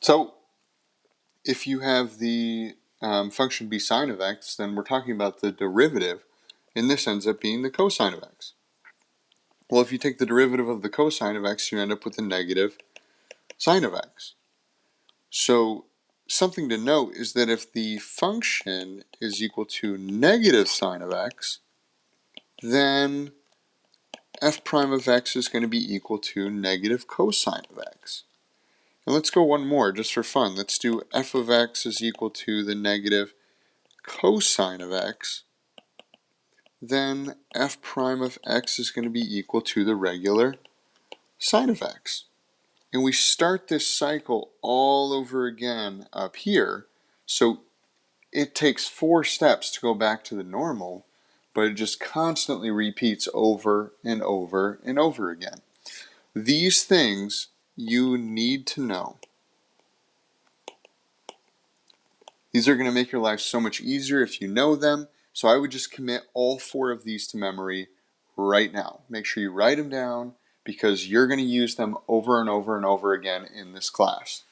So if you have the function b sine of x, then we're talking about the derivative, and this ends up being the cosine of x. Well, if you take the derivative of the cosine of x, you end up with a negative sine of x. So something to note is that if the function is equal to negative sine of x, then f prime of x is going to be equal to negative cosine of x. And let's go one more just for fun. Let's do f of x is equal to the negative cosine of x. Then f prime of x is going to be equal to the regular sine of x. And we start this cycle all over again up here. So it takes 4 steps to go back to the normal, but it just constantly repeats over and over and over again. These things you need to know. These are going to make your life so much easier if you know them. So I would just commit all 4 of these to memory right now. Make sure you write them down because you're going to use them over and over and over again in this class.